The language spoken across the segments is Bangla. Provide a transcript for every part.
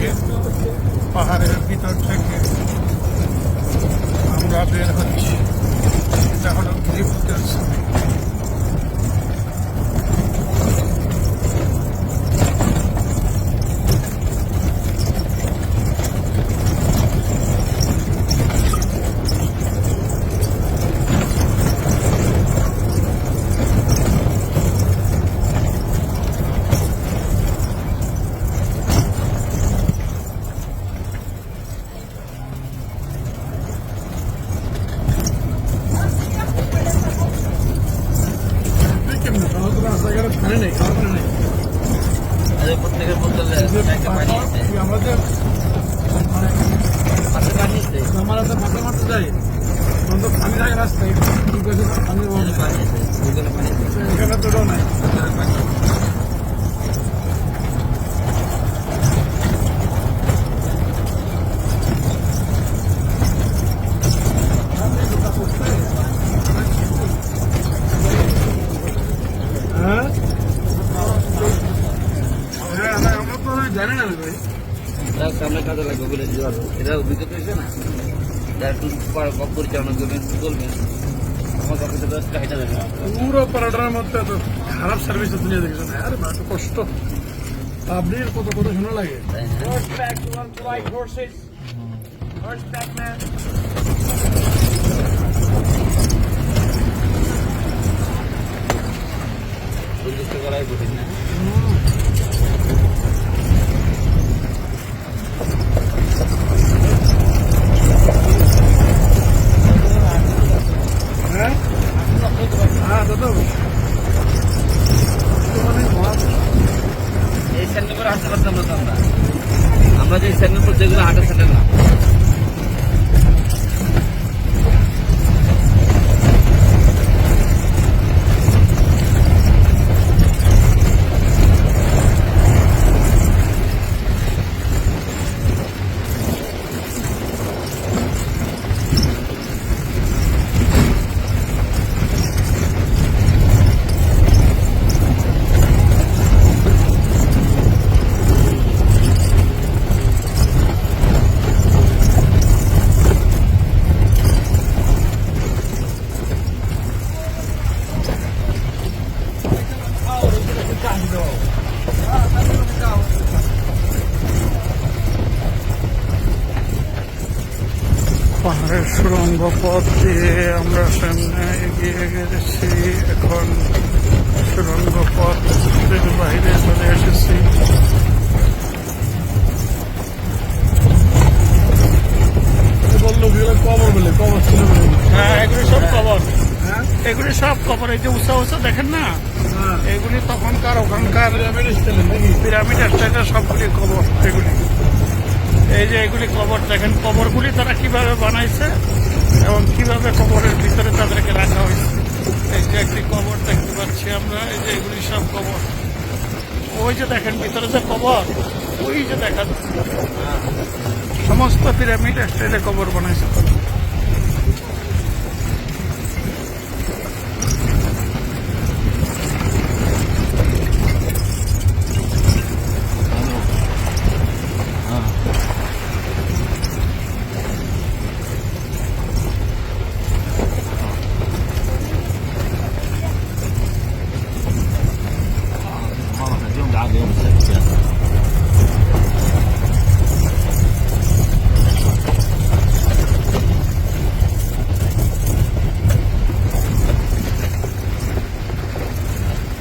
থেকে, পাহাড়ের ভিতর থেকে আমরা বের হচ্ছি। এটা হলো গিরিপথের ছবি। প্রত্যেকের বোতলে আমাদের আমার হাতে মাথা মারতে যাই পানি থাকে রাস্তায়, এখানে তো নাই। জানি না ভাই, সামনে কাজে লাগবে বলে এটা অভিজ্ঞতা হয়েছে না, যারা একটু কম পরিচালনা করবেন বলবেন আমার কাছে তো চাহিদা দেবে না। পুরো পাড়াটার মধ্যে এত খারাপ সার্ভিস দুনিয়া দেখেছে না। আরে এত কষ্ট পাবলিকের কত কত শোনা লাগে। করাই কঠিন না। এই স্যান্ডেল করে হাঁটতে পারতাম না আমরা যে স্যান্ডেল করে যেগুলো হাঁটা স্যান্ডেল না। পাহাড়ের সুড়ঙ্গ পথ দিয়ে আমরা সামনে এগিয়ে গেছি। এখন সুড়ঙ্গ পথের বাইরে চলে এসেছি। কবর বলে কবর ছিল। হ্যাঁ, এগুলি সব কবর। এগুলি সব কবর। এই যে উঁচা উঁচা দেখেন না, এগুলি তখনকার ওখানকার পিরামিড স্টাইলের সবগুলি কবর। এগুলি এই যে এগুলি কবর দেখেন, কবরগুলি তারা কিভাবে বানাইছে এবং কিভাবে কবরের ভিতরে তাদেরকে রাখা হয়েছে। এই যে একটি কবর দেখতে পাচ্ছি আমরা। এই যে এগুলি সব কবর। ওই যে দেখেন ভিতরে যে কবর, ওই যে দেখা যাচ্ছে সমস্ত পিরামিড স্টাইলে কবর বানাইছে।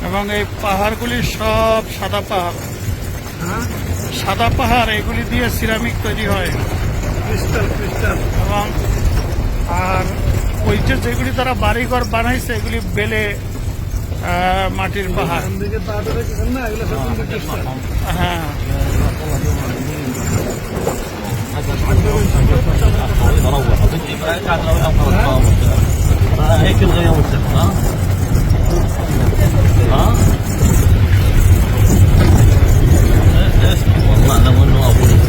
এবং এই পাহাড়গুলি সব সাদা পাহাড়। সাদা পাহাড়, এগুলি দিয়ে সিরামিক তৈরি হয় এবং আর ওই যে যেগুলি তারা বাড়িঘর বানাইছে এগুলি বেলে মাটির পাহাড়। হ্যাঁ, والله انا منه ابوي